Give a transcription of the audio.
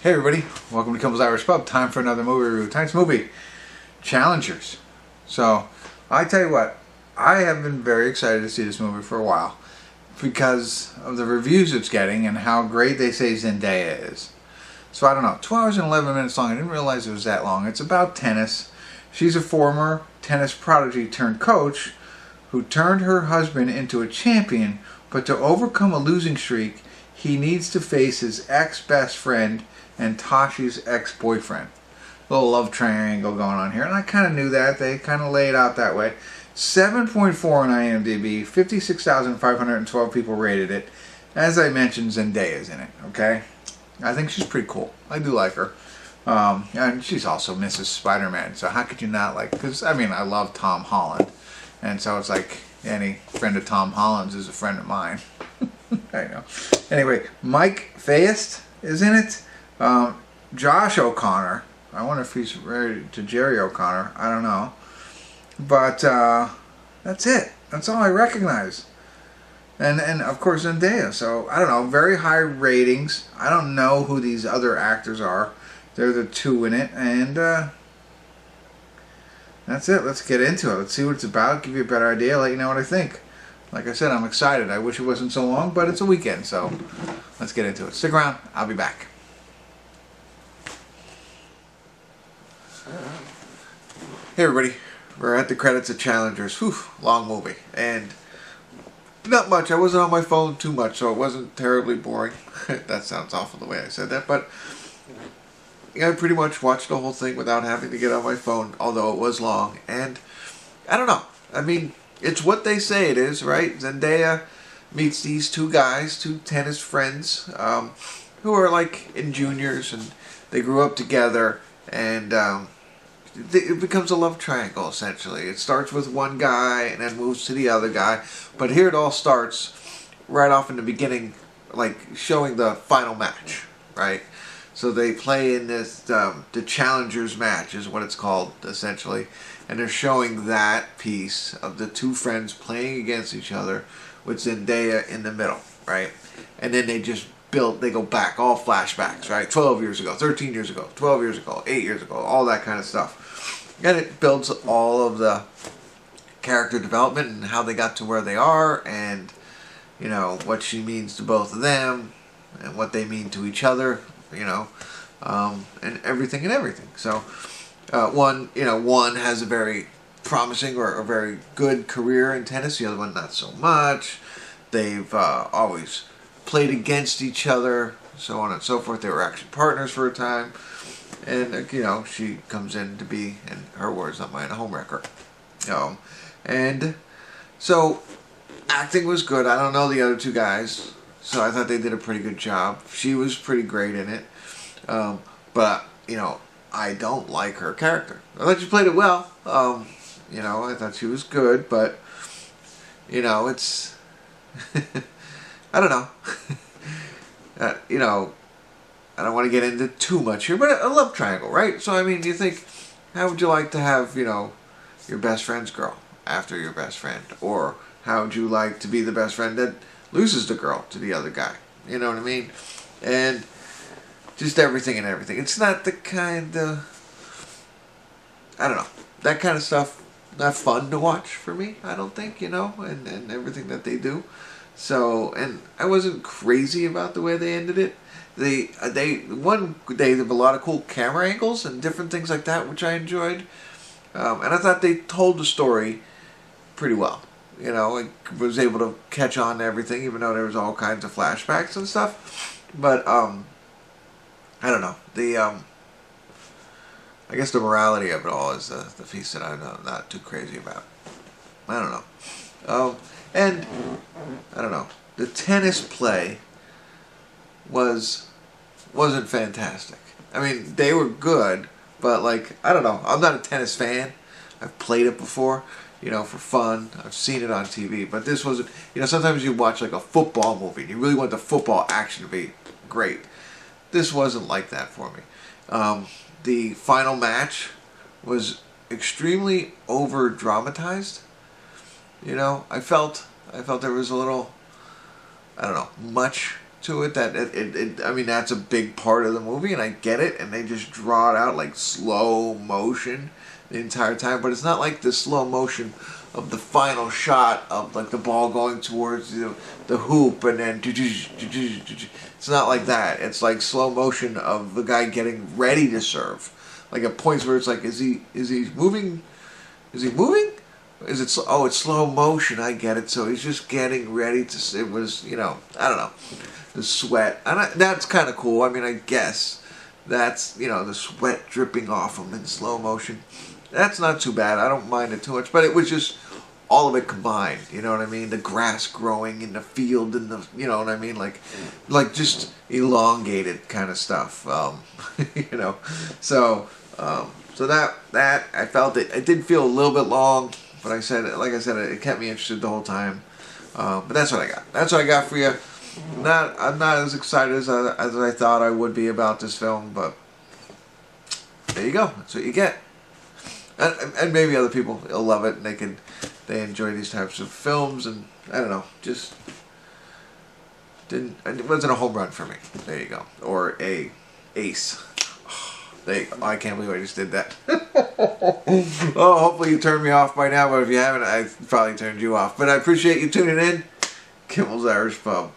Hey everybody, welcome to Kimmel's Irish Pub. Time for another movie review. Tonight's movie, Challengers. So, I tell you what, I have been very excited to see this movie for a while because of the reviews it's getting and how great they say Zendaya is. So I don't know, 2 hours and 11 minutes long. I didn't realize it was that long. It's about tennis. She's a former tennis prodigy turned coach who turned her husband into a champion, but to overcome a losing streak, he needs to face his ex-best friend and Tashi's ex-boyfriend. A little love triangle going on here, and I kind of knew that. They kind of lay it out that way. 7.4 on IMDb, 56,512 people rated it. As I mentioned, Zendaya's in it, okay? I think she's pretty cool. I do like her. And she's also Mrs. Spider-Man, so how could you not like, because, I mean, I love Tom Holland. And so it's like, any friend of Tom Holland's is a friend of mine. I know. Anyway, Mike Faist is in it. Josh O'Connor. I wonder if he's related to Jerry O'Connor. I don't know. But that's it. That's all I recognize. And of course Zendaya. So I don't know. Very high ratings. I don't know who these other actors are. They're the two in it. And that's it. Let's get into it. Let's see what it's about. Give you a better idea. Let you know what I think. Like I said, I'm excited. I wish it wasn't so long, but it's a weekend. So let's get into it. Stick around. I'll be back. Hey everybody, we're at the credits of Challengers. Whew, long movie. And not much. I wasn't on my phone too much, so it wasn't terribly boring. That sounds awful the way I said that, but I pretty much watched the whole thing without having to get on my phone, although it was long. And I don't know. I mean, it's what they say it is, right? Zendaya meets these two guys, two tennis friends, who are like in juniors, and they grew up together, and it becomes a love triangle, essentially. It starts with one guy and then moves to the other guy. But here it all starts right off in the beginning, like showing the final match, right? So they play in this, the Challengers match is what it's called, essentially. And they're showing that piece of the two friends playing against each other with Zendaya in the middle, right? And then they just they go back, all flashbacks, right? 12 years ago, 13 years ago, 12 years ago, 8 years ago, all that kind of stuff. And it builds all of the character development and how they got to where they are, and, you know, what she means to both of them, and what they mean to each other, you know, and everything. So, one has a very promising or a very good career in tennis, the other one not so much. They've always played against each other, so on and so forth. They were actually partners for a time. And, you know, she comes in to be, in her words, not mine, a homewrecker. And so, acting was good. I don't know the other two guys, so I thought they did a pretty good job. She was pretty great in it. But, you know, I don't like her character. I thought she played it well. You know, I thought she was good, but, you know, it's... I don't know. You know, I don't want to get into too much here, but a love triangle, right? So, I mean, do you think, how would you like to have, you know, your best friend's girl after your best friend? Or how would you like to be the best friend that loses the girl to the other guy? You know what I mean? And just everything and everything. It's not the kind of, I don't know, that kind of stuff, not fun to watch for me, I don't think, you know, and everything that they do. So, and I wasn't crazy about the way they ended it. They have a lot of cool camera angles and different things like that, which I enjoyed. And I thought they told the story pretty well. You know, I was able to catch on to everything, even though there was all kinds of flashbacks and stuff. But, I don't know. I guess the morality of it all is the piece that I'm not too crazy about. I don't know. And, I don't know, the tennis play wasn't fantastic. I mean, they were good, but, like, I don't know, I'm not a tennis fan. I've played it before, you know, for fun. I've seen it on TV, but this wasn't, you know, sometimes you watch, like, a football movie, and you really want the football action to be great. This wasn't like that for me. The final match was extremely over-dramatized. You know, I felt there was a little, I don't know, much to it that I mean, that's a big part of the movie, and I get it, and they just draw it out like slow motion the entire time, but it's not like the slow motion of the final shot of like the ball going towards the hoop, and then it's not like that. It's like slow motion of the guy getting ready to serve, like at points where it's like, is he moving? Is he moving? Is it? Oh, it's slow motion. I get it. So he's just getting ready to. It was, I don't know, the sweat, and that's kind of cool. I mean, I guess that's, the sweat dripping off him in slow motion. That's not too bad. I don't mind it too much. But it was just all of it combined. You know what I mean? The grass growing in the field, and the, you know what I mean, like just elongated kind of stuff. So that I felt it. It did feel a little bit long. But like I said, it kept me interested the whole time. But that's what I got. That's what I got for you. I'm not as excited as I thought I would be about this film, but there you go. That's what you get. And maybe other people will love it, and they enjoy these types of films, and I don't know, just it wasn't a home run for me. There you go. Or a ace. There you go. I can't believe I just did that. Oh, hopefully you turned me off by now, but if you haven't, I probably turned you off. But I appreciate you tuning in. Kimmel's Irish Pub.